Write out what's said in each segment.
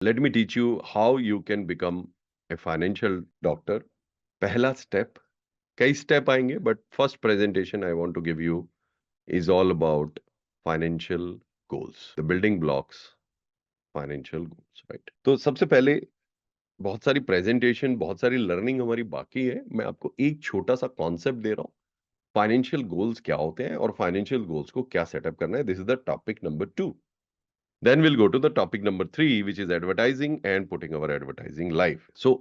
Let me teach you how you can become a financial doctor. पहला step, कई step आएंगे but first presentation I want to give you is all about financial goals, the building blocks, financial goals, right? तो सबसे पहले बहुत सारी presentation, बहुत सारी लर्निंग हमारी बाकी है। मैं आपको एक छोटा सा कॉन्सेप्ट दे रहा हूँ। फाइनेंशियल गोल्स क्या होते हैं और फाइनेंशियल गोल्स को क्या सेटअप करना है। This is the topic number 2। Then we'll go to the topic number 3, which is advertising and putting our advertising live. So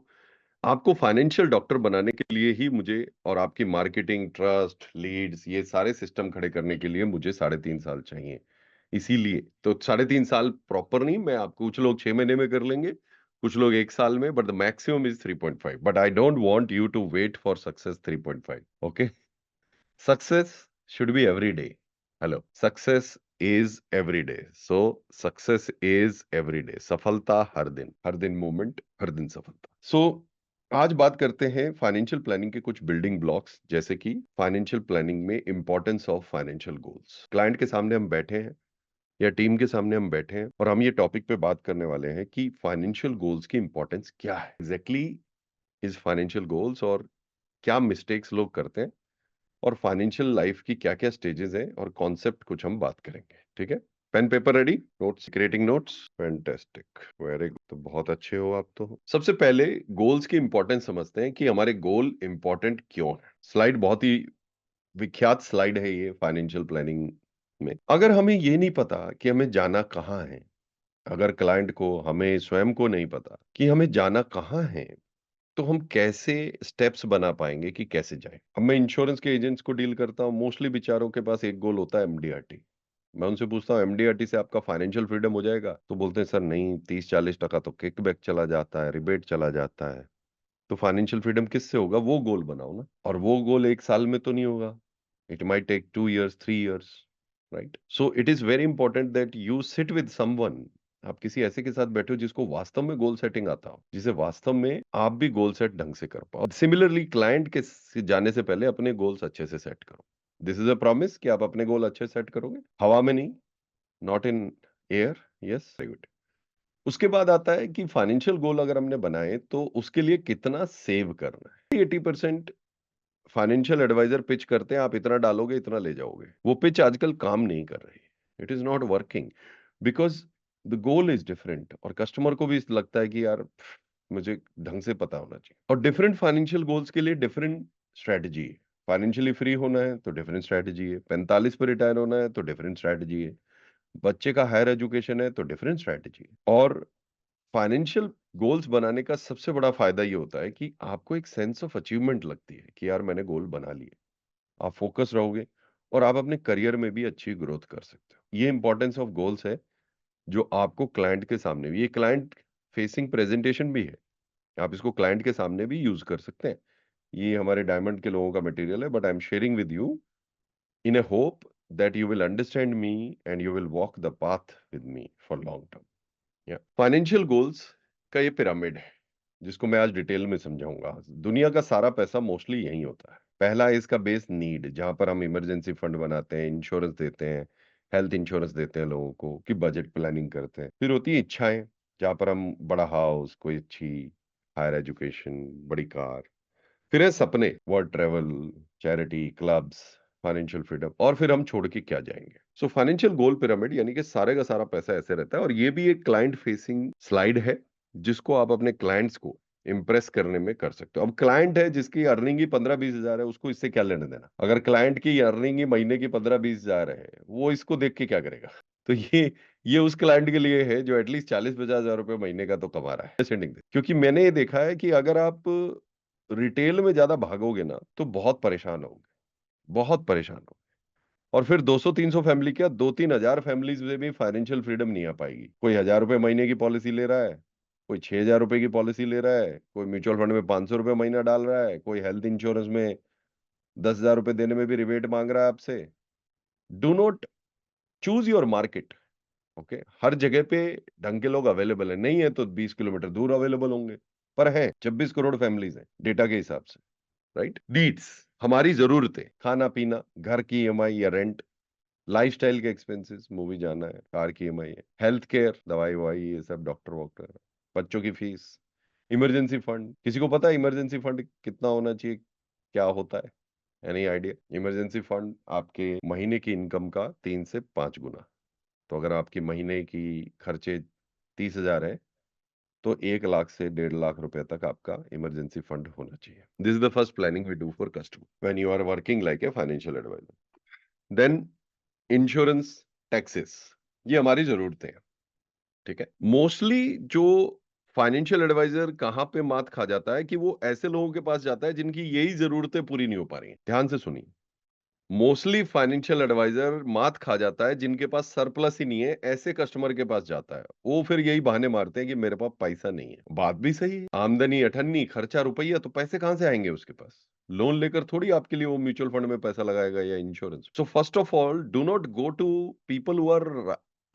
आपको फाइनेंशियल डॉक्टर बनाने के लिए ही मुझे और आपकी मार्केटिंग, ट्रस्ट, लीड्स, ये सारे सिस्टम खड़े करने के लिए मुझे 3.5 साल चाहिए। इसीलिए तो 3.5 साल प्रॉपर नहीं, मैं आपको, कुछ लोग 6 महीने में कर लेंगे, कुछ लोग 1 साल में, but the maximum is 3.5। But I don't want you to wait for success 3.5। Okay, success should be every day. Hello, success is every day. So success is every day, सफलता हर दिन मूवमेंट, हर दिन सफलता। सो आज बात करते हैं फाइनेंशियल प्लानिंग के कुछ बिल्डिंग ब्लॉक्स, जैसे कि फाइनेंशियल प्लानिंग में importance of financial goals. Client के सामने हम बैठे हैं या टीम के सामने हम बैठे हैं और हम ये टॉपिक पे बात करने वाले हैं कि फाइनेंशियल गोल्स की इंपॉर्टेंस क्या है, एग्जैक्टली इज फाइनेंशियल गोल्स, और क्या मिस्टेक्स लोग करते हैं, और फाइनेंशियल लाइफ की क्या क्या स्टेजेस हैं और कॉन्सेप्ट कुछ हम बात करेंगे। ठीक है, pen paper ready, notes, creating notes, fantastic, very good. तो बहुत अच्छे हो आप। तो सबसे पहले गोल्स की इंपॉर्टेंस समझते हैं कि हमारे गोल इंपॉर्टेंट क्यों है। स्लाइड बहुत ही विख्यात स्लाइड है ये फाइनेंशियल प्लानिंग में। अगर हमें ये नहीं पता कि हमें जाना कहाँ है, अगर क्लाइंट को, हमें स्वयं को नहीं पता कि हमें जाना कहाँ है, तो हम कैसे स्टेप्स बना पाएंगे कि कैसे जाएं। अब मैं इंश्योरेंस के एजेंट्स को डील करता हूँ, मोस्टली बेचारों के पास एक गोल होता है, एमडीआरटी। मैं उनसे पूछता हूँ, एमडीआरटी से आपका फाइनेंशियल फ्रीडम हो जाएगा? तो बोलते हैं, सर नहीं, 30-40% तो किकबैक चला जाता है, रिबेट चला जाता है। तो फाइनेंशियल फ्रीडम किससे होगा? वो गोल बनाओ ना। और वो गोल 1 साल में तो नहीं होगा, it might take 2 years, 3 years, right? So it is very important that you sit with someone. आप किसी ऐसे के साथ बैठो जिसको वास्तव में गोल सेटिंग आता हो, जिसे वास्तव में आप भी गोल सेट ढंग से कर पाओ। सिमिलरली क्लाइंट के जाने से पहले अपने गोल्स अच्छे से सेट करो। दिस इज अ प्रॉमिस कि आप अपने गोल अच्छे सेट करोगे, हवा में नहीं, not in air. Yes, very good. उसके बाद आता है कि फाइनेंशियल गोल अगर हमने बनाए तो उसके लिए कितना सेव करना है। 80% फाइनेंशियल एडवाइजर पिच करते हैं, आप इतना डालोगे इतना ले जाओगे। वो पिच आजकल काम नहीं कर रही, it is not working, because the goal is different, और कस्टमर को भी लगता है कि यार मुझे ढंग से पता होना चाहिए। और डिफरेंट फाइनेंशियल गोल्स के लिए डिफरेंट स्ट्रेटजी है। फाइनेंशियली फ्री होना है तो डिफरेंट स्ट्रेटजी है, 45 पे रिटायर होना है तो डिफरेंट स्ट्रेटजी है, बच्चे का हायर एजुकेशन है तो डिफरेंट स्ट्रेटजी है। और फाइनेंशियल गोल्स बनाने का सबसे बड़ा फायदा ये होता है कि आपको एक सेंस ऑफ अचीवमेंट लगती है कि यार मैंने गोल बना लिए। आप फोकस रहोगे और आप अपने करियर में भी अच्छी ग्रोथ कर सकते हो। ये इंपॉर्टेंस ऑफ गोल्स है जो आपको क्लाइंट के सामने भी, ये क्लाइंट फेसिंग प्रेजेंटेशन भी है, आप इसको क्लाइंट के सामने भी यूज कर सकते हैं। ये हमारे डायमंड के लोगों का मटेरियल है, but I am sharing with you in a hope that you will understand me and you will walk the path with me for long term. Financial goals का ये पिरामिड है जिसको मैं आज डिटेल में समझाऊंगा। दुनिया का सारा पैसा मोस्टली यही होता है। पहला है इसका बेस नीड, जहां पर हम इमरजेंसी फंड बनाते हैं, इंश्योरेंस देते हैं, हेल्थ इंश्योरेंस देते हैं लोगों को, कि बजट प्लानिंग करते हैं। फिर होती है इच्छाएं, जहां पर हम बड़ा हाउस, कोई अच्छी हायर एजुकेशन, बड़ी कार। फिर है सपने, world travel, charity, clubs, financial freedom. और फिर हम छोड़ के क्या जाएंगे। सो फाइनेंशियल गोल पिरामिड यानी कि सारे का सारा पैसा ऐसे रहता है। और ये भी एक क्लाइंट फेसिंग स्लाइड है जिसको आप अपने क्लाइंट्स को इम्प्रेस करने में कर सकते हो। अब क्लाइंट है जिसकी अर्निंग ही 15-20 हजार है, उसको इससे क्या लेना देना। अगर क्लाइंट की अर्निंग ही महीने की 15-20 हजार है, वो इसको देख के क्या करेगा। तो ये उस क्लाइंट के लिए है जो एटलीस्ट 40-50 हजार रुपए महीने का तो कमा रहा है। क्योंकि मैंने ये देखा है कि अगर आप रिटेल में ज्यादा भागोगे ना तो बहुत परेशान होगे, बहुत परेशान होगे। और फिर 200-300 फैमिली, क्या 2-3 हजार फैमिलीज में भी फाइनेंशियल फ्रीडम नहीं आ पाएगी। कोई 1000 रुपए महीने की पॉलिसी ले रहा है, कोई 6000 रुपए की पॉलिसी ले रहा है, कोई म्यूचुअल फंड में 500 रुपए महीना डाल रहा है, कोई हेल्थ इंश्योरेंस में 10,000 रुपए देने में भी रिबेट मांग रहा है आपसे। Do not choose your market. Okay, हर जगह पे ढंग के लोग अवेलेबल है नहीं है, तो 20 किलोमीटर दूर अवेलेबल होंगे, पर है 26 करोड़ फैमिलीज हैं डेटा के हिसाब से, राइट? नीड्स, हमारी जरूरतें, खाना पीना, घर की ईएमआई या रेंट, लाइफस्टाइल के एक्सपेंसेस, मूवी जाना है, कार की ईएमआई है, हेल्थ केयर, दवाई ववाई, ये सब, डॉक्टर वॉक्टर, बच्चों की फीस, इमरजेंसी फंड। किसी को पता है इमरजेंसी फंड कितना होना चाहिए, क्या होता है? Any idea? इमरजेंसी फंड आपके महीने की इनकम का 3 से 5 गुना। तो अगर आपकी महीने की खर्चे 30,000 है, तो 1 लाख से 1.5 लाख रुपए तक आपका इमरजेंसी फंड होना चाहिए। This is the first planning we do for customer when you are working like a financial adviser. Then insurance, taxes, ये हमारी जरूरतें हैं, ठीक है। मोस्टली जो फाइनेंशियल एडवाइजर कहाँ पे मात खा जाता है कि वो ऐसे लोगों के पास जाता है जिनकी यही जरूरतें पूरी नहीं हो पा रही हैं। ध्यान से सुनिए, मोस्टली फाइनेंशियल एडवाइजर मात खा जाता है जिनके पास सरप्लस ही नहीं है, ऐसे कस्टमर के पास जाता है। वो फिर यही बहाने मारते हैं कि मेरे पास पैसा नहीं है। बात भी सही है, आमदनी अठन्नी, खर्चा रुपया, तो पैसे कहां से आएंगे उसके पास? लोन लेकर थोड़ी आपके लिए वो म्यूचुअल फंड में पैसा लगाएगा या insurance. So first of all, do not go to people who are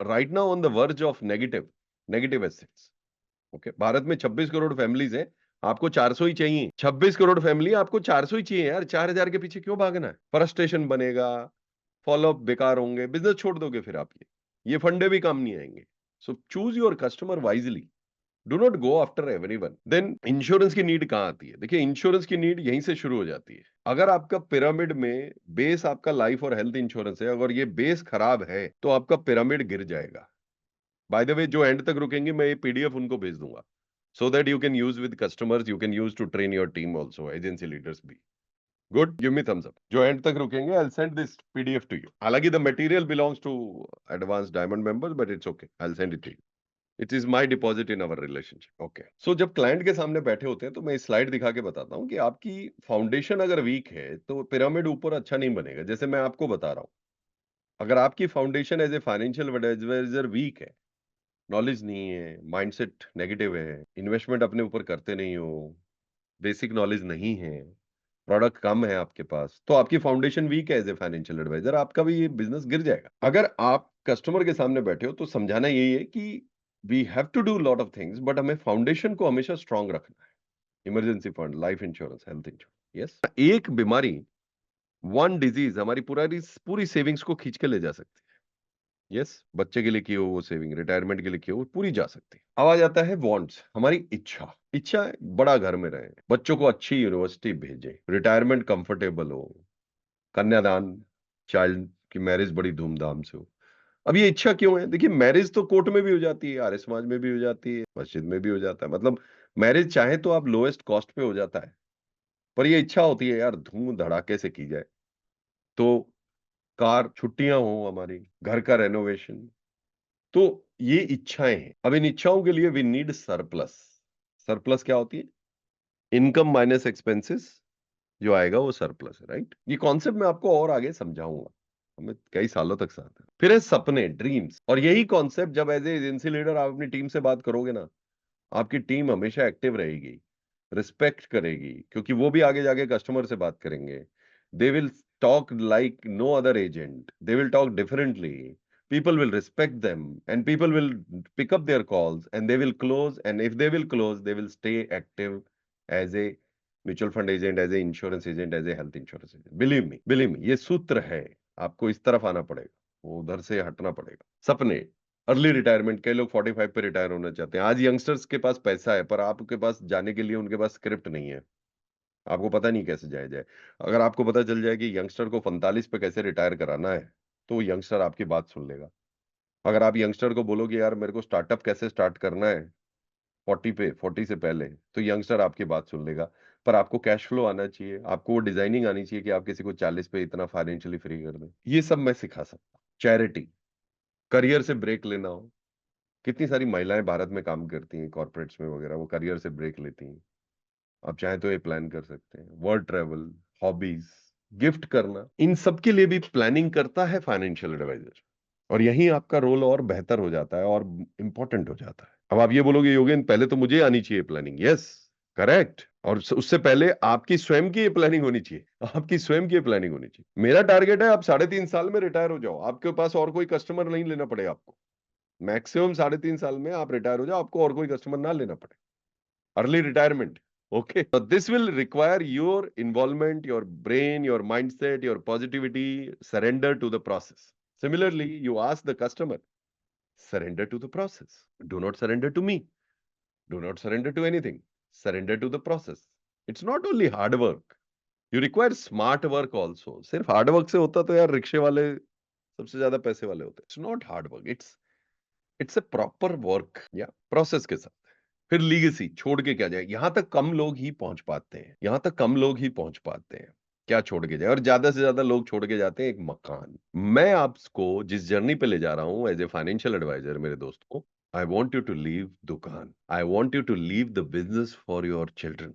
right now on the verge of negative negative assets. Okay, Bharat में 26 करोड़ फैमिलीज हैं, आपको 400 ही चाहिए। 26 करोड़ फैमिली, आपको 400 ही चाहिए यार। 4,000 के पीछे क्यों भागना है? फ्रस्ट्रेशन बनेगा, फॉलोअप बेकार होंगे, बिजनेस छोड़ दोगे फिर आप। ये फंडे भी काम नहीं आएंगे। So choose your customer wisely, do not go after everyone. Then insurance की नीड कहाँ आती है? देखिए, इंश्योरेंस की नीड यहीं से शुरू हो जाती है। अगर आपका पिरामिड में बेस आपका लाइफ और हेल्थ इंश्योरेंस है, अगर ये बेस खराब है तो आपका पिरामिड गिर जाएगा। बाय द वे, जो एंड तक रुकेंगे मैं ये पीडीएफ उनको भेज दूंगा, so that you can use with customers, you can use to train your team also, agency leaders भी। Good, give me thumbs up जो एंड तक रुकेंगे। I send this PDF to you. हालांकि the material belongs to advance diamond members, but it's okay, I send it to you. It is my deposit in our relationship. Okay, so जब client के सामने बैठे होते हैं तो मैं slide दिखा के बताता हूँ कि आपकी फाउंडेशन अगर वीक है तो पिरामिड ऊपर अच्छा नहीं बनेगा। जैसे मैं आपको बता रहा हूँ, अगर आपकी foundation as a financial adviser weak है, नॉलेज नहीं है, माइंडसेट नेगेटिव है, इन्वेस्टमेंट अपने ऊपर करते नहीं हो, बेसिक नॉलेज नहीं है, प्रोडक्ट कम है आपके पास, तो आपकी फाउंडेशन वीक है एज ए फाइनेंशियल एडवाइजर, आपका भी ये बिजनेस गिर जाएगा। अगर आप कस्टमर के सामने बैठे हो तो समझाना यही है कि we have to do lot of things, but हमें फाउंडेशन को हमेशा स्ट्रांग रखना है। Emergency fund, life insurance, health insurance, yes. एक बीमारी, वन डिजीज हमारी पूरी पूरी सेविंग्स को खींच के ले जा सकती है। यस, बच्चे के लिए की हो वो सेविंग, रिटायरमेंट के लिए की हो वो पूरी जा सकती है। अब आ जाता है वांट्स, हमारी इच्छा। इच्छा है बड़ा घर में रहे, बच्चों को अच्छी यूनिवर्सिटी भेजे, रिटायरमेंट कंफर्टेबल हो, कन्यादान, चाइल्ड की मैरिज बड़ी धूमधाम से हो। अब ये इच्छा क्यों है? देखिए, मैरिज तो कोर्ट में भी हो जाती है, आर्य समाज में भी हो जाती है, मस्जिद में भी हो जाता है। मतलब मैरिज चाहे तो आप लोएस्ट कॉस्ट पे हो जाता है, पर ये इच्छा होती है यार धूम धड़ाके से की जाए। तो कार, छुट्टियां हो हमारी, घर का रेनोवेशन, तो ये इच्छाएं हैं। अब इन इच्छाओं के लिए वी नीड सरप्लस। सरप्लस क्या होती है? इनकम माइनस एक्सपेंसेस, जो आएगा वो सरप्लस है, राइट? ये कॉन्सेप्ट मैं आपको और आगे समझाऊंगा, हमें कई सालों तक साथ है। फिर है सपने, ड्रीम्स। और यही कॉन्सेप्ट जब एज ए एजेंसी लीडर आप अपनी टीम से बात करोगे ना, आपकी टीम हमेशा एक्टिव रहेगी, रिस्पेक्ट करेगी, क्योंकि वो भी आगे जाके कस्टमर से बात करेंगे। They will talk like no other agent, they will talk differently, people will respect them, and people will pick up their calls, and they will close, and if they will close they will stay active as a mutual fund agent, as a insurance agent, as a health insurance agent। believe me ये सूत्र है। आपको इस तरफ आना पड़ेगा, वो उधर से हटना पड़ेगा। सपने, अर्ली रिटायरमेंट, कई लोग 45 पे रिटायर होना चाहते हैं। आज यंगस्टर्स के पास पैसा है, पर आपके पास जाने के लिए उनके पास स्क्रिप्ट नहीं है, आपको पता नहीं कैसे जाया जाए। अगर आपको पता चल जाए कि यंगस्टर को 45 पे कैसे रिटायर कराना है, तो वो यंगस्टर आपकी बात सुन लेगा। अगर आप यंगस्टर को बोलोगे यार मेरे को स्टार्टअप कैसे स्टार्ट करना है 40 से पहले, तो यंगस्टर आपकी बात सुन लेगा। पर आपको कैश फ्लो आना चाहिए, आपको वो डिजाइनिंग आनी चाहिए कि आप किसी को 40 पे इतना फाइनेंशियली फ्री कर दें। ये सब मैं सिखा सकता हूँ। चैरिटी, करियर से ब्रेक लेना हो, कितनी सारी महिलाएं भारत में काम करती हैं कॉर्पोरेट्स में वगैरह, वो करियर से ब्रेक लेती हैं। आप चाहें तो ये प्लान कर सकते हैं। वर्ल्ड ट्रेवल, हॉबीज, गिफ्ट करना, इन सब के लिए भी प्लानिंग करता है फाइनेंशियल एडवाइजर। और यही आपका रोल और बेहतर हो जाता है और इंपॉर्टेंट हो जाता है। अब आप ये बोलोगे योगेन पहले तो मुझे आनी चाहिए प्लानिंग। Yes, correct. और उससे पहले आपकी स्वयं की ये प्लानिंग होनी चाहिए, आपकी स्वयं की ये प्लानिंग होनी चाहिए। मेरा टारगेट है आप 3.5 साल में रिटायर हो जाओ, आपके पास और कोई कस्टमर नहीं लेना पड़े आपको। मैक्सिमम 3.5 साल में आप रिटायर हो जाओ, आपको और कोई कस्टमर ना लेना पड़े। Early retirement. Okay, so this will require your involvement, your brain, your mindset, your positivity, surrender to the process. Similarly, you ask the customer, surrender to the process. Do not surrender to me. Do not surrender to anything, surrender to the process. It's not only hard work, you require smart work also. सिर्फ hard work से होता तो यार रिक्शे वाले सबसे ज्यादा पैसे वाले होते। It's not hard work, it's a proper work या प्रोसेस के साथ। फिर लीगेसी छोड़ के क्या जाए, यहां तक कम लोग ही पहुंच पाते हैं, यहां तक कम लोग ही पहुंच पाते हैं। क्या छोड़ के जाए, और ज्यादा से ज्यादा लोग छोड़ के जाते हैं एक मकान। मैं आपको जिस जर्नी पे ले जा रहा हूं एज ए फाइनेंशियल एडवाइजर मेरे दोस्तों, I want you to leave दुकान, I want you to leave the business for your children.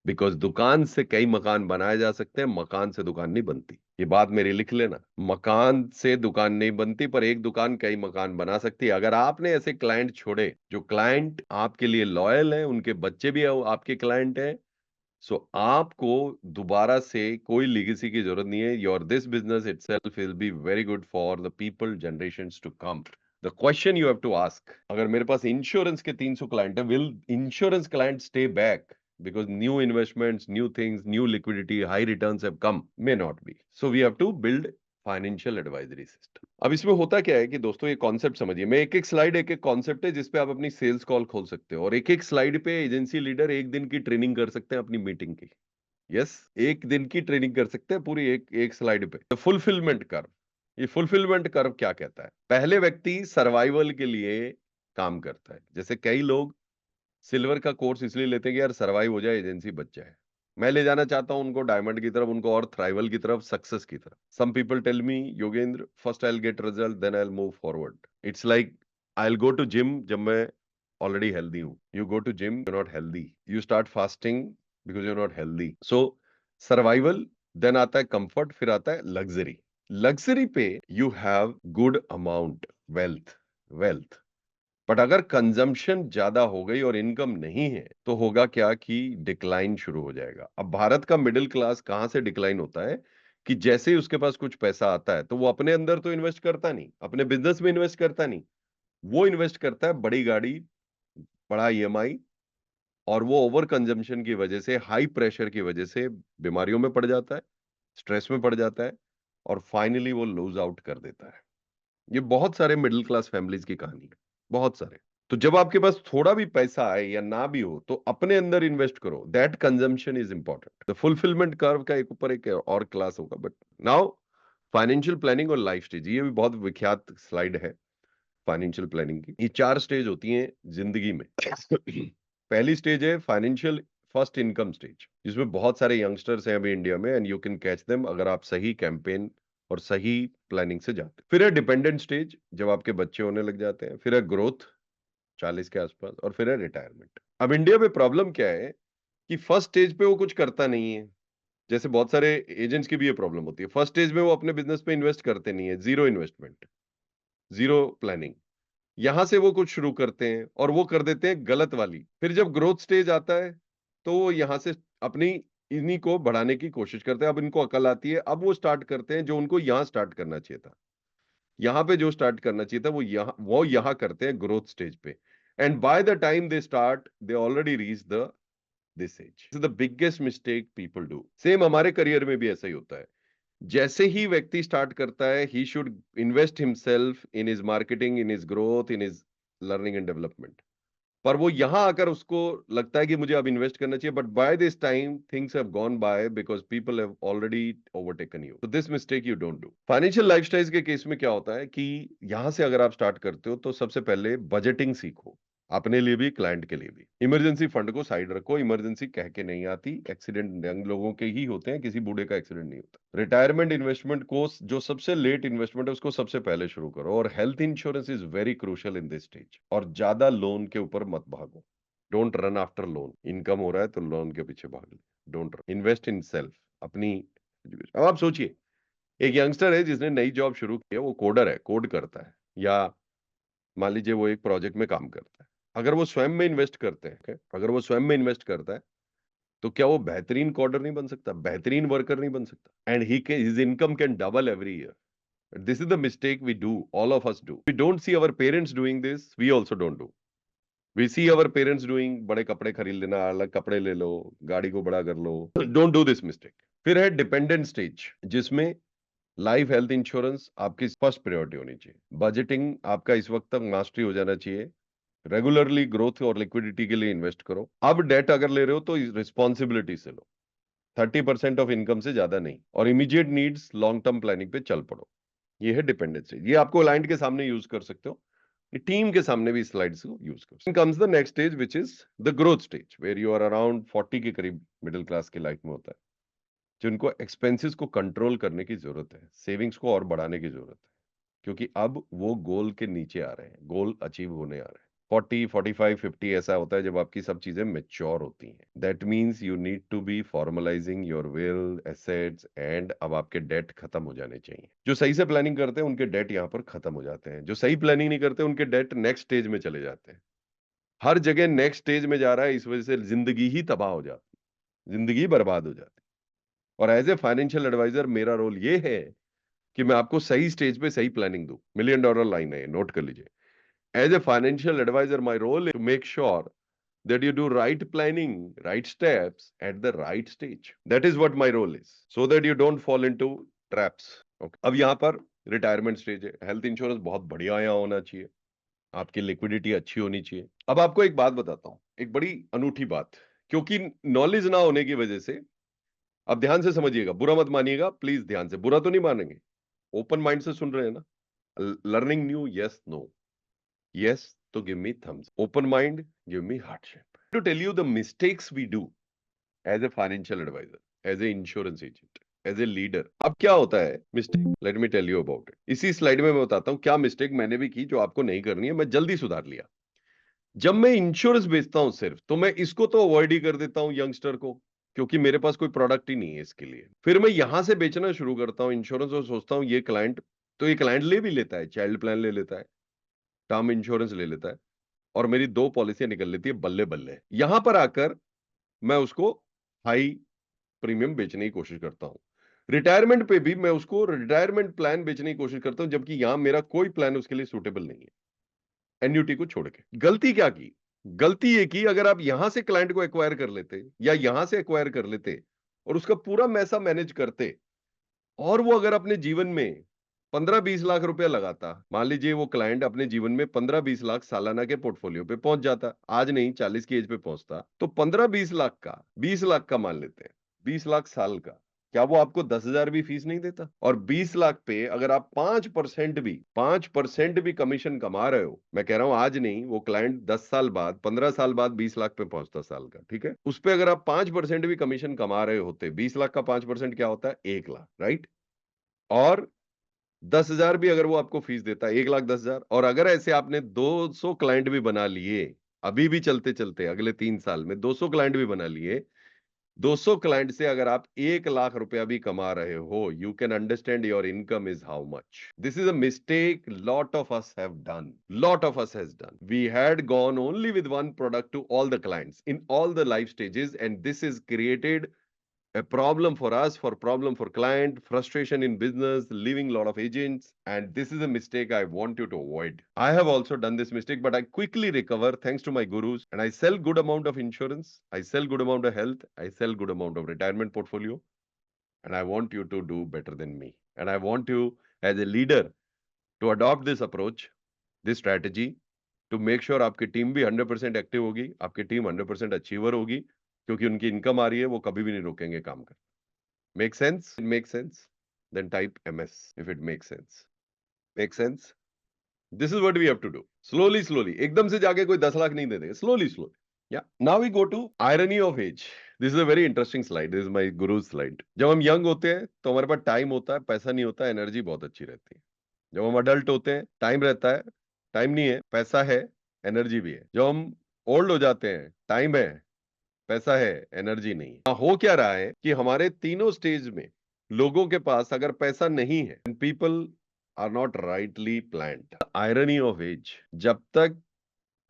Because दुकान से कई मकान बनाए जा सकते हैं, मकान से दुकान नहीं बनती। ये बात मेरी लिख लेना, मकान से दुकान नहीं बनती, पर एक दुकान कई मकान बना सकती है। अगर आपने ऐसे क्लाइंट छोड़े जो क्लाइंट आपके लिए लॉयल है, उनके बच्चे भी आपके क्लाइंट हैं, सो आपको दोबारा से कोई लीगेसी की जरूरत नहीं है। Your this business itself will be very good for the people generations to come. The question you have to ask, अगर मेरे पास इंश्योरेंस के 300 क्लाइंट है, will insurance client stay back because new investments, new things, new liquidity, high returns have come? May not be. So we have to build financial advisory system. अब इसमें होता क्या है कि दोस्तों ये कॉन्सेप्ट समझिए, मैं एक एक स्लाइड एक एक कॉन्सेप्ट है जिसपे आप अपनी सेल्स कॉल खोल सकते हो, और एक एक स्लाइड पे एजेंसी लीडर एक दिन की ट्रेनिंग कर सकते हैं अपनी मीटिंग की। यस, एक दिन की ट्रेनिंग कर सकते हैं पूरी एक एक स्लाइड पे। फुलफिलमेंट कर्व, ये फुलफिलमेंट कर्व क्या कहता है? पहले व्यक्ति सर्वाइवल के लिए काम करता है। जैसे कई लोग सिल्वर का कोर्स इसलिए लेते हैं कि यार सरवाइव हो जाए, एजेंसी बच जाए। मैं ले जाना चाहता हूं उनको डायमंड की तरफ, उनको और थ्राइवल की तरफ, सक्सेस की तरफ। Some people tell me, Yogendra, first I will get result then I will move forward. It's like I will go to gym जब मैं ऑलरेडी हेल्दी हूं। You go to gym, you not healthy, you start fasting because you not healthy. So survival, then आता है comfort, फिर आता है luxury. Luxury पे you have good amount wealth, wealth. But अगर कंजम्पशन ज्यादा हो गई और इनकम नहीं है तो होगा क्या कि डिक्लाइन शुरू हो जाएगा। अब भारत का मिडिल क्लास कहां से डिक्लाइन होता है कि जैसे ही उसके पास कुछ पैसा आता है तो वो अपने अंदर तो इन्वेस्ट करता नहीं, अपने बिजनेस में इन्वेस्ट करता नहीं, वो इन्वेस्ट करता है बड़ी गाड़ी, बड़ा ईएमआई, और वो ओवर कंजम्पशन की वजह से, हाई प्रेशर की वजह से बीमारियों में पड़ जाता है, स्ट्रेस में पड़ जाता है, और फाइनली वो लूज आउट कर देता है। ये बहुत सारे मिडिल क्लास फैमिलीज की कहानी है, बहुत सारे। तो जब आपके पास थोड़ा भी पैसा आए या ना भी हो तो अपने अंदर इन्वेस्ट करो, that consumption is important. The fulfilment curve का एक ऊपर एक और क्लास होगा। बट नाउ फाइनेंशियल प्लानिंग और लाइफ स्टेज, ये भी बहुत विख्यात स्लाइड है फाइनेंशियल प्लानिंग की। ये 4 स्टेज होती हैं जिंदगी में। पहली स्टेज है फाइनेंशियल फर्स्ट इनकम स्टेज, जिसमें बहुत सारे यंगस्टर्स हैं अभी इंडिया में, and you can catch them अगर आप सही कैंपेन और सही प्लानिंग से जाते हैं। फिर है डिपेंडेंट स्टेज, जब आपके बच्चे होने लग जाते हैं। फिर है ग्रोथ 40 के आसपास, और फिर है रिटायरमेंट। अब इंडिया में प्रॉब्लम क्या है कि फर्स्ट स्टेज पे वो कुछ करता नहीं है। जैसे बहुत सारे एजेंट्स की भी ये प्रॉब्लम होती है, फर्स्ट स्टेज में वो अपने बिजनेस पे इन्वेस्ट करते नहीं है, जीरो इन्वेस्टमेंट, जीरो प्लानिंग। यहां से वो कुछ शुरू करते हैं और वो कर देते हैं गलत वाली। फिर जब ग्रोथ स्टेज आता है तो वो यहां से अपनी इन्हीं को बढ़ाने की कोशिश करते हैं। अब इनको अकल आती है, अब वो स्टार्ट करते हैं जो उनको यहाँ स्टार्ट करना चाहिए था। यहाँ पे जो स्टार्ट करना चाहिए था वो यहाँ करते हैं ग्रोथ स्टेज पे। And by the time they start they already reach the this age. The biggest mistake people do. Same हमारे करियर में भी ऐसा ही होता है। जैसे ही व्यक्ति स्टार्ट करता है, he should invest himself in his marketing, in his growth, in his learning and development. पर वो यहां आकर उसको लगता है कि मुझे अब इन्वेस्ट करना चाहिए, but by this time things have gone by because people have already overtaken you. तो this mistake you don't do. Financial lifestyle के केस में क्या होता है कि यहां से अगर आप स्टार्ट करते हो तो सबसे पहले बजटिंग सीखो, अपने लिए भी क्लाइंट के लिए भी। इमरजेंसी फंड को साइड रखो, इमरजेंसी कह के नहीं आती, एक्सीडेंट यंग लोगों के ही होते हैं, किसी बूढ़े का एक्सीडेंट नहीं होता। रिटायरमेंट इन्वेस्टमेंट को, जो सबसे लेट इन्वेस्टमेंट है, उसको सबसे पहले शुरू करो। और health insurance is very crucial in this stage. और ज्यादा लोन के ऊपर मत भागो, don't run after loan. Income हो रहा है तो लोन के पीछे भाग ले, डोंट इन्वेस्ट इन सेल्फ, अपनी एजुकेशन। अब आप सोचिए, एक यंगस्टर है जिसने नई जॉब शुरू की है, वो कोडर है, कोड करता है, या मान लीजिए वो एक प्रोजेक्ट में काम करता है। अगर वो स्वयं में इन्वेस्ट करते हैं, अगर वो स्वयं में इन्वेस्ट करता है, तो क्या वो बेहतरीन कोडर नहीं बन सकता, बेहतरीन वर्कर नहीं बन सकता? And he can, his income can double every year. This is the mistake we do, all of us do. We don't see our parents doing this, we also don't do. We see our parents doing, बड़े कपड़े खरीद लेना, अलग कपड़े ले लो, गाड़ी को बड़ा कर लो। Don't do this mistake. फिर है डिपेंडेंट स्टेज, जिसमें लाइफ हेल्थ इंश्योरेंस आपकी फर्स्ट प्रायोरिटी होनी चाहिए। बजटिंग आपका इस वक्त तक मास्टरी हो जाना चाहिए रेगुलरली ग्रोथ और लिक्विडिटी के लिए इन्वेस्ट करो। अब डेट अगर ले रहे हो तो रिस्पॉन्सिबिलिटी से लो, 30% ऑफ इनकम से ज्यादा नहीं, और immediate needs long term planning पे चल पड़ो। ये है डिपेंडेंसी। ये आपको क्लाइंट के सामने यूज कर सकते हो, टीम के सामने भी स्लाइड्स को यूज कर सकते हो। Comes the next stage which is the growth stage, where you are around 40 के करीब मिडिल क्लास के लाइफ में होता है, जिनको एक्सपेंसेस को कंट्रोल करने की जरूरत है, सेविंग्स को और बढ़ाने की जरूरत है, क्योंकि अब वो गोल के नीचे आ रहे हैं, गोल अचीव होने आ रहे हैं। 40, 45, 50 ऐसा होता है जब आपकी सब चीजें मेच्योर होती हैं। That means you need to be formalizing your will, assets, and अब आपके डेट खत्म हो जाने चाहिए। जो सही से प्लानिंग करते हैं उनके डेट यहाँ पर खत्म हो जाते हैं, जो सही प्लानिंग नहीं करते उनके डेट नेक्स्ट स्टेज में चले जाते हैं। हर जगह नेक्स्ट स्टेज में जा रहा है, इस वजह से जिंदगी ही तबाह हो जाती है, जिंदगी बर्बाद हो जाती है। और एज ए फाइनेंशियल एडवाइजर मेरा रोल ये है कि मैं आपको सही स्टेज पे सही प्लानिंग दूं। $1,000,000 लाइन है, नोट कर लीजिए। As a financial advisor, my role is to make sure that you do right planning, right steps at the right stage. That is what my role is, so that you don't fall into traps. Okay. अब यहाँ पर retirement stage है। Health insurance बहुत बढ़िया यहाँ होना चाहिए, आपकी लिक्विडिटी अच्छी होनी चाहिए। अब आपको एक बात बताता हूँ, एक बड़ी अनूठी बात, क्योंकि नॉलेज ना होने की वजह से, अब ध्यान से समझिएगा, बुरा मत मानिएगा प्लीज, ध्यान से, बुरा तो नहीं मानेंगे, ओपन माइंड से सुन रहे हैं ना? Learning new, yes no? Yes, so give me thumbs. Open mind, give me heart shape. To tell you the mistakes we do as a financial advisor, as a insurance agent, as a leader. अब क्या होता है mistake? Let me tell you about it. इसी slide में मैं बताता हूँ क्या मिस्टेक मैंने भी की जो आपको नहीं करनी है, मैं जल्दी सुधार लिया। जब मैं इंश्योरेंस बेचता हूँ सिर्फ, तो मैं इसको तो अवॉइड ही कर देता हूँ यंगस्टर को, क्योंकि मेरे पास कोई प्रोडक्ट ही नहीं है इसके लिए। फिर मैं यहां से बेचना शुरू करता हूँ इंश्योरेंस, और सोचता हूँ ये क्लाइंट, तो ये क्लाइंट ले भी लेता है, चाइल्ड प्लान ले लेता है, टर्म इंश्योरेंस ले लेता है, और मेरी 2 पॉलिसियां निकल लेती है बल्ले बल्ले। यहां पर आकर मैं उसको हाई प्रीमियम बेचने की कोशिश करता हूं। रिटायरमेंट पे भी मैं उसको रिटायरमेंट प्लान बेचने की कोशिश करता हूं, जबकि यहां मेरा कोई प्लान उसके लिए सूटेबल नहीं है, एन्युटी को छोड़ के। गलती क्या की? गलती ये की, अगर आप यहां से क्लाइंट को एक्वायर कर लेते या यहां से एक्वायर कर लेते और उसका पूरा मैसा मैनेज करते, और वो अगर अपने जीवन में 15-20 लाख रुपया लगाता, मान लीजिए वो क्लाइंट अपने जीवन में 15-20 लाख सालाना के पोर्टफोलियो पे पहुंच जाता, आज नहीं 40 की एज पे पहुंचता, तो 15-20 लाख का, 20 लाख का मान लेते हैं, 20 लाख साल का, क्या वो आपको 10,000 भी फीस नहीं देता? और 20 लाख पे अगर आप 5% भी कमीशन कमा रहे हो, मैं कह रहा हूं आज नहीं, वो क्लाइंट 10 साल बाद, 15 साल बाद 20 लाख पे पहुंचता साल का, ठीक है? उस पे अगर आप 5% भी कमीशन कमा रहे होते, 20 लाख का 5% क्या होता है? 1 लाख, राइट? और 10,000 भी अगर वो आपको फीस देता है, 1,10,000, और अगर ऐसे आपने 200 क्लाइंट भी बना लिए, अभी भी चलते चलते अगले 3 साल में 200 क्लाइंट भी बना लिए, 200 क्लाइंट से अगर आप 1 लाख रुपया भी कमा रहे हो, you can understand your income is how much. This is a mistake lot of us have done, lot of us has done. We had gone only with one product to all the clients in all the life stages, and this is created a problem for us, for problem for client, frustration in business, leaving a lot of agents, and this is a mistake I want you to avoid. I have also done this mistake, but I quickly recover thanks to my gurus, and I sell good amount of insurance, I sell good amount of health, I sell good amount of retirement portfolio, and I want you to do better than me. And I want you as a leader to adopt this approach, this strategy, to make sure आपकी team भी 100% active होगी, आपकी team 100% achiever होगी, क्योंकि उनकी income आ रही है, वो कभी भी नहीं रोकेंगे काम करना। Make sense? It makes sense? Then type MS if it makes sense. Make sense? This is what we have to do. Slowly, slowly. एकदम से जाके कोई 10 लाख नहीं दे देगा. Slowly, slowly. Yeah. Now we go to irony of age. This is a very interesting slide. This is my guru's slide. जब हम young होते हैं तो हमारे पास टाइम होता है, पैसा नहीं होता, एनर्जी बहुत अच्छी रहती है। जब हम अडल्ट होते हैं, टाइम रहता है, टाइम नहीं है, पैसा है, एनर्जी भी है। जब हम ओल्ड हो जाते हैं, टाइम है, पैसा है, एनर्जी नहीं है। हो क्या रहा है कि हमारे तीनों स्टेज में लोगों के पास अगर पैसा नहीं है, people are not rightly planned. Irony of age, जब तक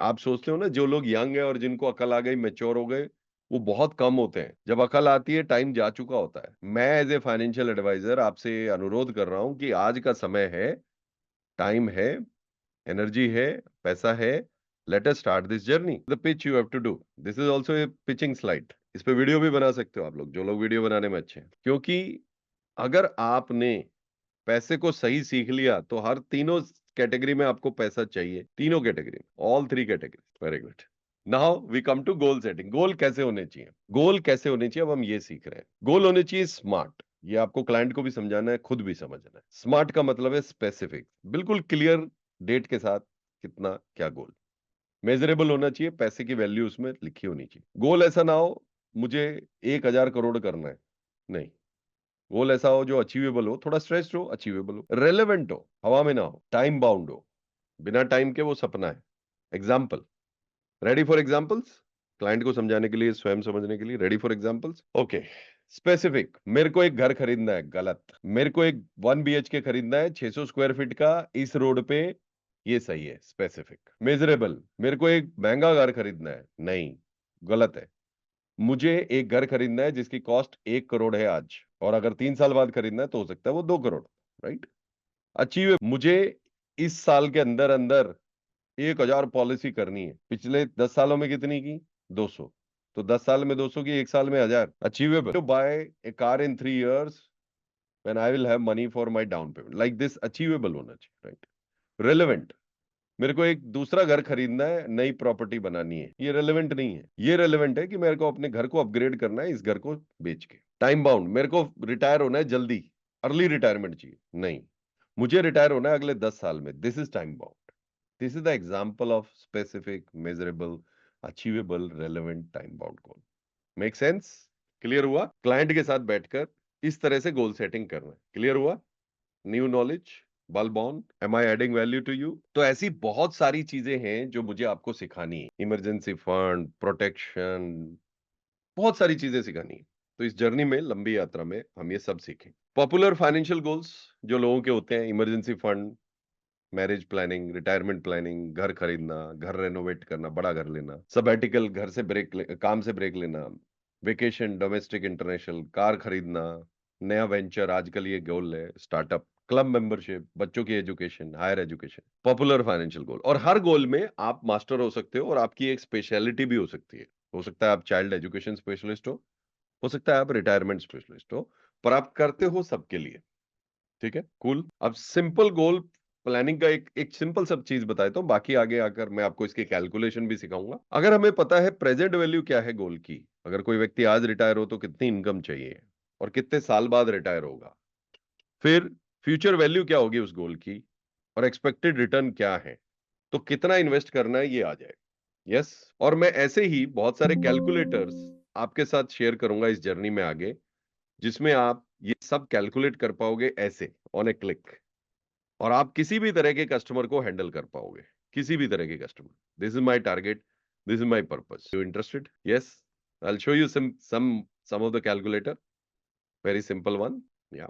आप सोचते हो ना, जो लोग यंग है और जिनको अकल आ गई, मैच्योर हो गए, वो बहुत कम होते हैं। जब अकल आती है, टाइम जा चुका होता है। मैं एज ए फाइनेंशियल एडवाइजर आपसे अनुरोध कर रहा हूं कि आज का समय है, टाइम है, एनर्जी है, पैसा है, let us start this journey. The pitch you have to do, this is also a pitching slide. इस पे वीडियो भी बना सकते हो आप लोग, जो लोग वीडियो बनाने में अच्छे हैं, क्योंकि अगर आपने पैसे को सही सीख लिया तो हर तीनों कैटेगरी में आपको पैसा चाहिए, तीनों कैटेगरी में, all three category. Very good. Now we come to goal setting. Goal कैसे होने चाहिए, गोल कैसे होने चाहिए, अब हम ये सीख रहे हैं। गोल होने चाहिए स्मार्ट। ये आपको क्लाइंट को भी समझाना है, खुद भी समझना है। स्मार्ट का मतलब है स्पेसिफिक, बिल्कुल क्लियर डेट के साथ कितना क्या गोल। मेजरेबल होना चाहिए, पैसे की वैल्यू उसमें लिखी होनी चाहिए। गोल ऐसा ना हो मुझे 1,000 करोड़ करना है, नहीं। गोल ऐसा हो जो अचीवेबल हो, थोड़ा स्ट्रेस्ड हो, अचीवेबल हो, रेलेवेंट हो, हवा में ना हो, टाइम बाउंड हो, बिना टाइम के वो सपना है। Example, ready for examples? Client को समझाने के लिए, स्वयं समझने के लिए, ready for examples? Okay. Specific, मेरे को एक घर खरीदना है, गलत। मेरे को एक 1 BHK खरीदना है 600 स्क्वायर फीट का इस रोड पे, ये सही है, स्पेसिफिक। मेजरेबल, मेरे को एक महंगा घर खरीदना है, नहीं, गलत है। मुझे एक घर खरीदना है जिसकी कॉस्ट 1 करोड़ है आज, और अगर 3 साल बाद खरीदना है तो हो सकता है वो 2 करोड़, राइट? अचीव, मुझे इस साल के अंदर अंदर 1,000 पॉलिसी करनी है। पिछले 10 सालों में कितनी की? 200। तो 10 साल में 200 की, एक साल में 1,000। Achievable, to buy a car in 3 years when I will have money for my down payment, like this. Achievable होना चाहिए, राइट? रेलेवेंट, मेरे को एक दूसरा घर खरीदना है, नई प्रॉपर्टी बनानी है, ये रेलेवेंट नहीं है। ये रेलेवेंट है कि मेरे को अपने घर को अपग्रेड करना है इस घर को बेच के। टाइम बाउंड, मेरे को रिटायर होना है जल्दी, अर्ली रिटायरमेंट चाहिए, नहीं, मुझे रिटायर होना है अगले 10 साल में, this is time bound. This is the example of specific, measurable, achievable, relevant, time bound goal. Make sense? Clear हुआ? क्लाइंट के साथ बैठकर इस तरह से गोल सेटिंग करना है। क्लियर हुआ? न्यू नॉलेज, बलबॉन, am I adding value to you? तो ऐसी बहुत सारी चीजें हैं जो मुझे आपको सिखानी है। इमरजेंसी फंड, प्रोटेक्शन, बहुत सारी चीजें सिखानी है। तो इस जर्नी में, लंबी यात्रा में हम ये सब सीखें। पॉपुलर फाइनेंशियल गोल्स जो लोगों के होते हैं, emergency fund, marriage planning, retirement planning, घर खरीदना, घर रेनोवेट करना, बड़ा घर लेना, सबैटिकल, घर से काम से ब्रेक लेना, वेकेशन, डोमेस्टिक इंटरनेशनल, कार खरीदना, नया वेंचर, आजकल ये गोल है, स्टार्टअप, क्लब मेंबरशिप, बच्चों की education, higher education, popular financial goal. और हर गोल में आप मास्टर हो सकते हो और आपकी एक स्पेशलिटी भी हो सकती है। हो सकता है आप चाइल्ड एजुकेशन स्पेशलिस्ट हो सकता है आप रिटायरमेंट स्पेशलिस्ट हो, पर आप करते हो सबके लिए। ठीक है, कूल। अब सिंपल गोल प्लानिंग का एक एक सिंपल सब चीज बताता हूँ, बाकी आगे आकर मैं आपको इसकी कैलकुलेशन भी सिखाऊंगा। अगर हमें पता है प्रेजेंट वैल्यू क्या है गोल की, अगर कोई व्यक्ति आज रिटायर हो तो कितनी इनकम चाहिए और कितने साल बाद रिटायर होगा, फिर फ्यूचर वैल्यू क्या होगी उस गोल की, और एक्सपेक्टेड रिटर्न क्या है, तो कितना इन्वेस्ट करना है ये आ जाएगा। यस, और मैं ऐसे ही बहुत सारे कैलकुलेटर्स आपके साथ शेयर करूंगा इस जर्नी में आगे, जिसमें आप ये सब कैलकुलेट कर पाओगे ऐसे, ऑन ए क्लिक, और आप किसी भी तरह के कस्टमर को हैंडल कर पाओगे, किसी भी तरह के customer. This is my target, this is my purpose. You interested? Yes, I will show you some of the calculator, very simple one. या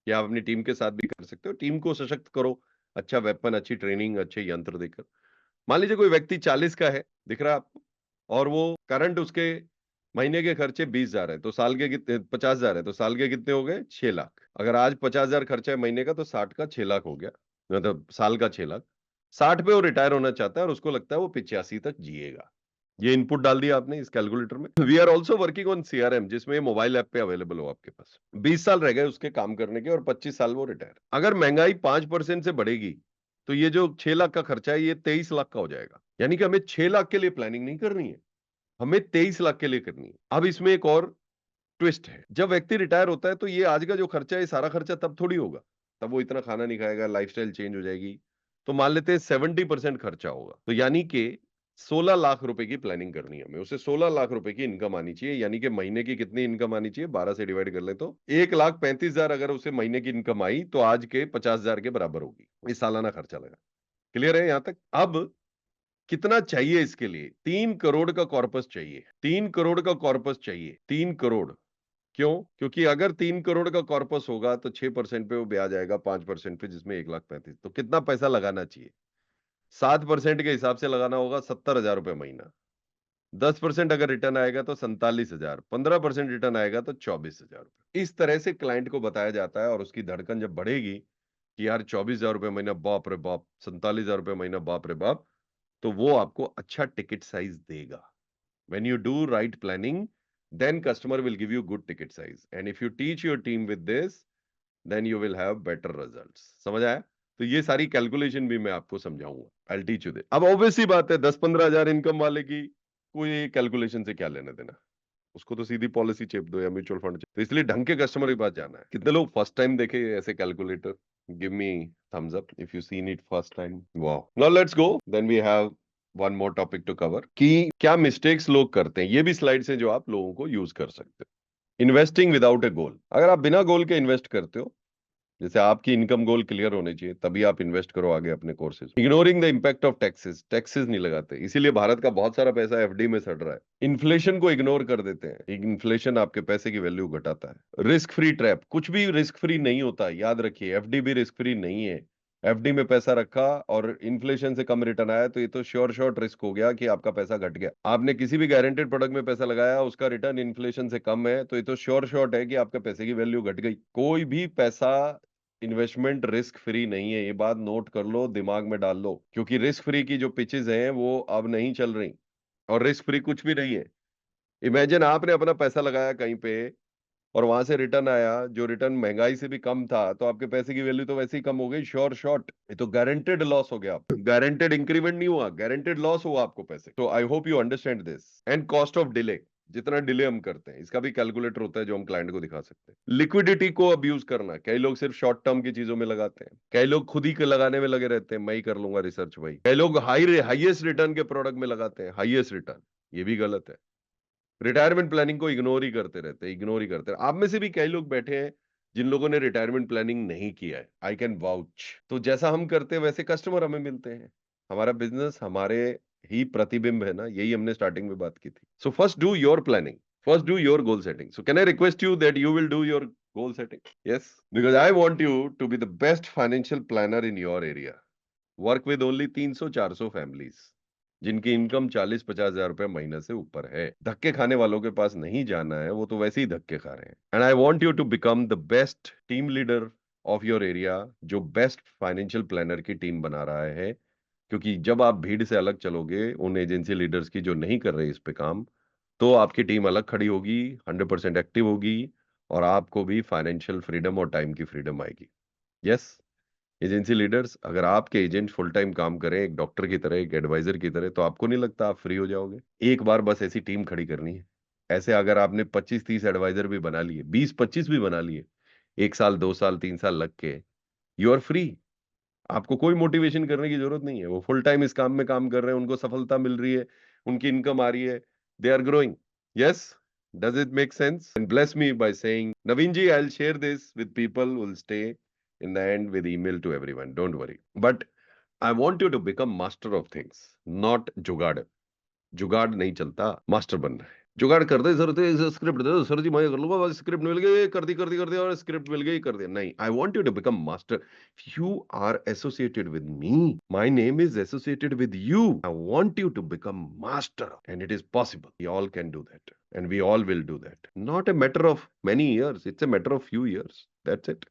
आप अपनी टीम के साथ भी कर सकते हो, टीम को सशक्त करो, अच्छा वेपन, अच्छी ट्रेनिंग, अच्छे यंत्र देकर। मान लीजिए कोई व्यक्ति 40 का है, दिख रहा है आपको, और वो करंट उसके महीने के खर्चे 20,000 है, तो साल के कितने? 50,000 है, तो साल के कितने हो गए? 6 लाख। अगर आज 50,000 खर्चा है महीने का, तो 60 का 6 लाख हो गया, मतलब साल का 6 लाख। 60 पे वो रिटायर होना चाहता है और उसको लगता है वो 85 तक जिएगा। ये इनपुट डाल दिया आपने इस कैलकुलेटर में। We are also working on CRM, जिसमें मोबाइल ऐप पे अवेलेबल हो आपके पास। 20 साल रह गए उसके काम करने के और 25 साल वो रिटायर। अगर महंगाई 5% से बढ़ेगी तो ये जो 6 लाख का खर्चा है ये 23 लाख का हो जाएगा। यानी कि हमें 6 लाख के लिए प्लानिंग नहीं करनी है, हमें 23 लाख के लिए करनी है। अब इसमें एक और ट्विस्ट है, जब व्यक्ति रिटायर होता है तो ये आज का जो खर्चा है, ये सारा खर्चा तब थोड़ी होगा, तब वो इतना खाना नहीं खाएगा, लाइफस्टाइल चेंज हो जाएगी। तो मान लेते हैं 70% खर्चा होगा, तो यानी कि 16 लाख रुपए की प्लानिंग करनी है हमें। उसे 16 लाख रुपए की इनकम आनी चाहिए, यानी कि महीने की कितनी इनकम आनी चाहिए? 12 से डिवाइड कर ले तो 1,35,000 अगर उसे महीने की इनकम आई तो आज के 50,000 के बराबर होगी, ये सालाना खर्चा लगा। क्लियर है यहां तक? अब कितना चाहिए इसके लिए? 3 करोड़ का कॉर्पस चाहिए, 3 करोड़ का कॉर्पस चाहिए, 3 करोड़। क्यों? क्योंकि अगर 3 करोड़ का कॉर्पस होगा तो 6% पे वो ब्याज आएगा, 5% पे, जिसमें 1,35,000। तो कितना पैसा लगाना चाहिए? 7% के हिसाब से लगाना होगा, 70,000 रुपए महीना। 10% अगर रिटर्न आएगा तो 47,000, 15% रिटर्न आएगा तो 24,000 रुपए। इस तरह से क्लाइंट को बताया जाता है, और उसकी धड़कन जब बढ़ेगी कि यार 24,000 रुपए महीना, बाप रे बाप, 47,000 रुपए महीना, बाप रे बाप, तो वो आपको अच्छा टिकट साइज देगा। When you do right planning, then customer will give you good ticket size. And if you teach your team with this, then you will have better results. समझ आया? तो ये सारी कैलकुलेशन भी मैं आपको समझाऊंगा। I teach you this. अब ऑब्वियस सी बात है 10-15 हजार इनकम वाले की कोई कैलकुलेशन से क्या लेना देना, उसको तो सीधी पॉलिसी चेप दो या म्यूचुअल फंड। तो इसलिए ढंग के कस्टमर के पास जाना है। कितने लोग फर्स्ट टाइम देखे ऐसे calculator? Give me thumbs up if you seen it first time. Wow, now let's go, then we have one more topic to cover कि क्या मिस्टेक्स लोग करते हैं। ये भी स्लाइड्स हैं जो आप लोगों को यूज कर सकते हो। इन्वेस्टिंग विदाउट ए गोल। अगर आप बिना गोल के इन्वेस्ट करते हो, जैसे आपकी इनकम गोल क्लियर होने चाहिए तभी आप इन्वेस्ट करो आगे अपने courses. Ignoring the impact of taxes, taxes नहीं लगाते, इसीलिए भारत का बहुत सारा पैसा एफडी में सड़ रहा है। इन्फ्लेशन को इग्नोर कर देते हैं, इन्फ्लेशन आपके पैसे की वैल्यू घटाता है। रिस्क फ्री ट्रैप, कुछ भी रिस्क फ्री नहीं होता, याद रखिए। एफडी भी रिस्क फ्री नहीं है। एफडी में पैसा रखा और इन्फ्लेशन से कम रिटर्न आया तो ये तो श्योर शॉर्ट रिस्क हो गया कि आपका पैसा घट गया। आपने किसी भी गारंटेड प्रोडक्ट में पैसा लगाया, उसका रिटर्न इन्फ्लेशन से कम है, तो ये तो श्योर शॉर्ट है कि आपके पैसे की वैल्यू घट गई। कोई भी पैसा इन्वेस्टमेंट रिस्क फ्री नहीं है, ये बात नोट कर लो, दिमाग में डाल लो, क्योंकि रिस्क फ्री की जो पिचेस हैं वो अब नहीं चल रही, और रिस्क फ्री कुछ भी नहीं है। इमेजिन आपने अपना पैसा लगाया कहीं पे और वहां से रिटर्न आया जो रिटर्न महंगाई से भी कम था, तो आपके पैसे की वैल्यू तो वैसे ही कम हो गई, श्योर शॉर्ट। ये तो गारंटेड लॉस हो गया, गारंटेड इंक्रीमेंट नहीं हुआ, गारंटेड लॉस हुआ आपको पैसे। तो I hope you understand this. And cost of delay, जितना डिले हम करते हैं इसका भी कैलकुलेटर होता है जो हम क्लाइंट को दिखा सकते हैं। लिक्विडिटी को अब्यूज करना, कई लोग सिर्फ शॉर्ट टर्म की चीजों में लगाते हैं, कई लोग खुद ही लगाने में लगे रहते हैं, मैं ही कर लूंगा रिसर्च भाई। कई लोग हाईएस्ट रिटर्न के प्रोडक्ट में लगाते हैं, हाईएस्ट रिटर्न, ये भी गलत है। रिटायरमेंट प्लानिंग को इग्नोर ही करते रहते हैं, इग्नोर ही करते हैं। आप में से भी कई लोग बैठे हैं जिन लोगों ने रिटायरमेंट प्लानिंग नहीं किया है, आई कैन वाउच। तो जैसा हम करते हैं वैसे कस्टमर हमें मिलते हैं। हमारा बिजनेस हमारे ही प्रतिबिंब है ना, यही हमने स्टार्टिंग में बात की थी। So first do your planning, first do your goal setting. So can I request you that you will do your goal setting? Yes, because I want you to be the best financial planner in your area. Work with only 300-400 families जिनकी इनकम 40-50 हजार रुपए महीने से ऊपर है। धक्के खाने वालों के पास नहीं जाना है, वो तो वैसे ही धक्के खा रहे हैं। And I want you to become the best team leader of your area, जो बेस्ट फाइनेंशियल प्लानर की टीम बना रहा है। क्योंकि जब आप भीड़ से अलग चलोगे, उन एजेंसी लीडर्स की जो नहीं कर रहे इस पे काम, तो आपकी टीम अलग खड़ी होगी, 100% एक्टिव होगी, और आपको भी फाइनेंशियल फ्रीडम और टाइम की फ्रीडम आएगी। यस, एजेंसी लीडर्स, अगर आपके एजेंट फुल टाइम काम करें एक डॉक्टर की तरह, एक एडवाइजर की तरह, तो आपको नहीं लगता आप फ्री हो जाओगे? एक बार बस ऐसी टीम खड़ी करनी है। ऐसे अगर आपने 25-30 एडवाइजर भी बना लिए, 20-25 भी बना लिए, 1 साल 2 साल 3 साल लग के, यू आर फ्री। आपको कोई मोटिवेशन करने की जरूरत नहीं है, वो फुल टाइम इस काम में काम कर रहे हैं, उनको सफलता मिल रही है, उनकी इनकम आ रही है, they are growing. Yes, does it make sense? And bless me by saying, Naveen ji, I will share this with people who will stay in the end with email to everyone, don't worry, but I want you to become master of things, not जुगाड़। जुगाड़ नहीं चलता, master बनना है। जुगाड़ करते sir, तो script दे दो सर जी, मैं ये कर लूंगा, बस स्क्रिप्ट मिल गई, कर दी और स्क्रिप्ट मिल गई, कर दिया। नहीं, I want you to become master. You are associated with me, my name is associated with you. I want you to become master, and it is possible. We all can do that, and we all will do that. Not a matter of many years, it's a matter of few years, that's it.